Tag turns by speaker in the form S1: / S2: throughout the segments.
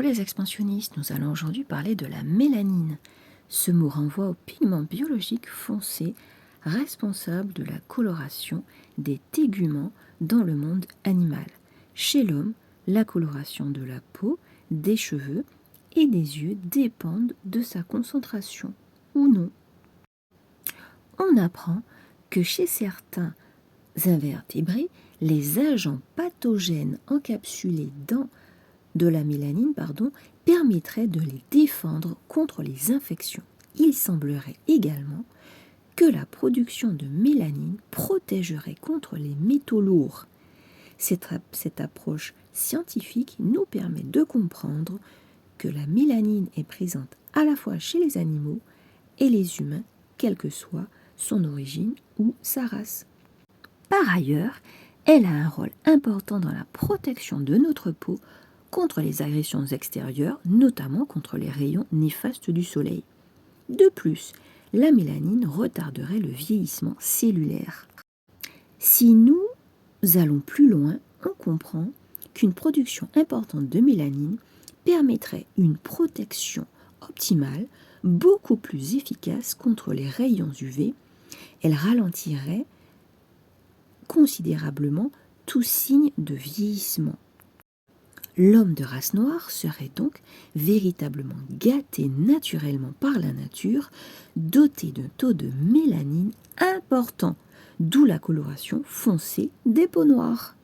S1: les expansionnistes, nous allons aujourd'hui parler de la mélanine. Ce mot renvoie au pigment biologique foncé responsable de la coloration des téguments dans le monde animal. Chez l'homme, la coloration de la peau, des cheveux et des yeux dépendent de sa concentration ou non. On apprend que chez certains invertébrés, les agents pathogènes encapsulés dans de la mélanine permettrait de les défendre contre les infections. Il semblerait également que la production de mélanine protégerait contre les métaux lourds. Cette approche scientifique nous permet de comprendre que la mélanine est présente à la fois chez les animaux et les humains, quelle que soit son origine ou sa race. Par ailleurs, elle a un rôle important dans la protection de notre peau contre les agressions extérieures, notamment contre les rayons néfastes du soleil. De plus, la mélanine retarderait le vieillissement cellulaire. Si nous allons plus loin, on comprend qu'une production importante de mélanine permettrait une protection optimale, beaucoup plus efficace contre les rayons UV. Elle ralentirait considérablement tout signe de vieillissement. L'homme de race noire serait donc véritablement gâté naturellement par la nature, doté d'un taux de mélanine important, d'où la coloration foncée des peaux noires.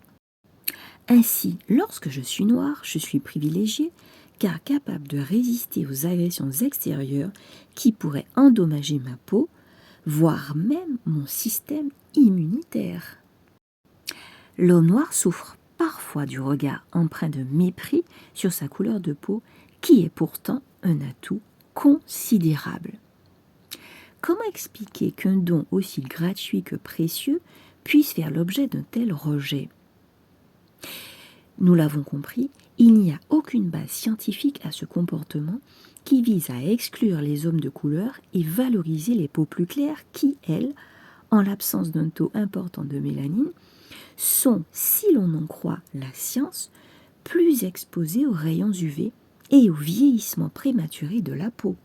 S1: Ainsi, lorsque je suis noir, je suis privilégié, car capable de résister aux agressions extérieures qui pourraient endommager ma peau, voire même mon système immunitaire. L'homme noir souffre parfois du regard empreint de mépris sur sa couleur de peau, qui est pourtant un atout considérable. Comment expliquer qu'un don aussi gratuit que précieux puisse faire l'objet d'un tel rejet ? Nous l'avons compris, il n'y a aucune base scientifique à ce comportement qui vise à exclure les hommes de couleur et valoriser les peaux plus claires qui, elles, en l'absence d'un taux important de mélanine, sont, si l'on en croit la science, plus exposées aux rayons UV et au vieillissement prématuré de la peau.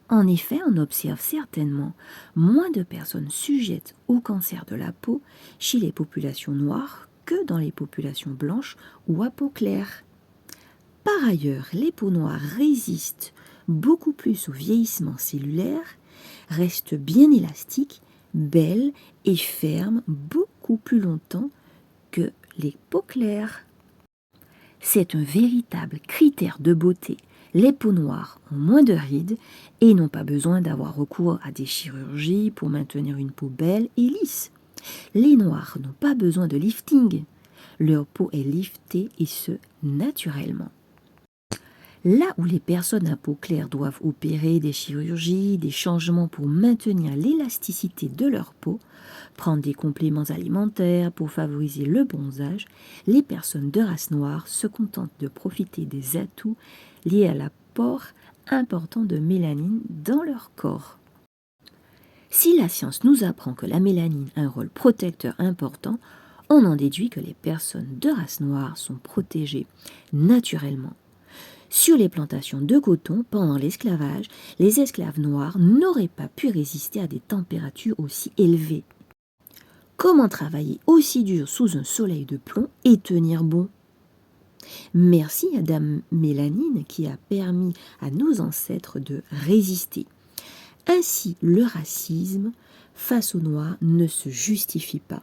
S1: En effet, on observe certainement moins de personnes sujettes au cancer de la peau chez les populations noires que dans les populations blanches ou à peau claire. Par ailleurs, les peaux noires résistent beaucoup plus au vieillissement cellulaire, restent bien élastiques, belles et fermes beaucoup plus longtemps que les peaux claires. C'est un véritable critère de beauté. Les peaux noires ont moins de rides et n'ont pas besoin d'avoir recours à des chirurgies pour maintenir une peau belle et lisse. Les noirs n'ont pas besoin de lifting. Leur peau est liftée et ce, naturellement. Là où les personnes à peau claire doivent opérer des chirurgies, des changements pour maintenir l'élasticité de leur peau, prendre des compléments alimentaires pour favoriser le bronzage, les personnes de race noire se contentent de profiter des atouts liés à l'apport important de mélanine dans leur corps. Si la science nous apprend que la mélanine a un rôle protecteur important, on en déduit que les personnes de race noire sont protégées naturellement. Sur les plantations de coton, pendant l'esclavage, les esclaves noirs n'auraient pas pu résister à des températures aussi élevées. Comment travailler aussi dur sous un soleil de plomb et tenir bon ? Merci à Dame Mélanine qui a permis à nos ancêtres de résister. Ainsi, le racisme face aux Noirs ne se justifie pas.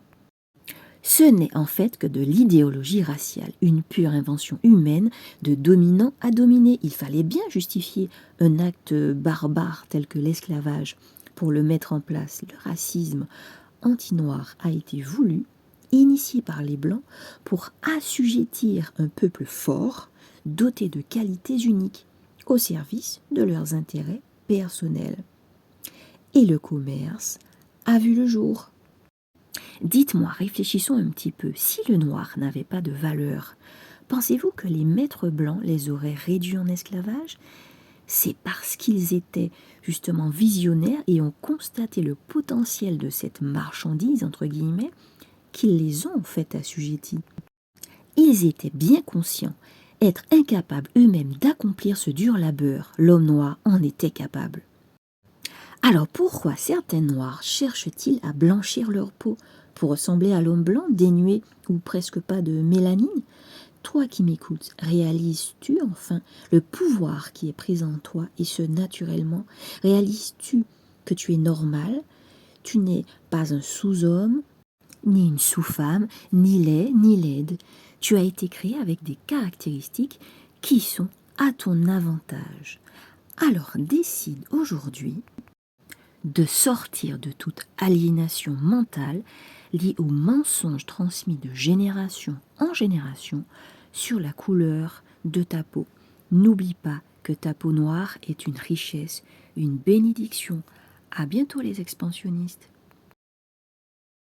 S1: Ce n'est en fait que de l'idéologie raciale, une pure invention humaine de dominant à dominé. Il fallait bien justifier un acte barbare tel que l'esclavage pour le mettre en place. Le racisme anti-noir a été voulu, initié par les Blancs, pour assujettir un peuple fort, doté de qualités uniques, au service de leurs intérêts personnels. Et le commerce a vu le jour. Dites-moi, réfléchissons un petit peu, si le noir n'avait pas de valeur, pensez-vous que les maîtres blancs les auraient réduits en esclavage ? C'est parce qu'ils étaient justement visionnaires et ont constaté le potentiel de cette marchandise, entre guillemets, qu'ils les ont en fait assujettis. Ils étaient bien conscients être incapables eux-mêmes d'accomplir ce dur labeur. L'homme noir en était capable. Alors pourquoi certains noirs cherchent-ils à blanchir leur peau pour ressembler à l'homme blanc, dénué ou presque pas de mélanine? Toi qui m'écoutes, réalises-tu enfin le pouvoir qui est présent en toi et ce naturellement? Réalises-tu que tu es normal? Tu n'es pas un sous-homme, ni une sous-femme, ni laid, ni laide. Tu as été créé avec des caractéristiques qui sont à ton avantage. Alors décide aujourd'hui de sortir de toute aliénation mentale liée aux mensonges transmis de génération en génération sur la couleur de ta peau. N'oublie pas que ta peau noire est une richesse, une bénédiction. À bientôt les expansionnistes.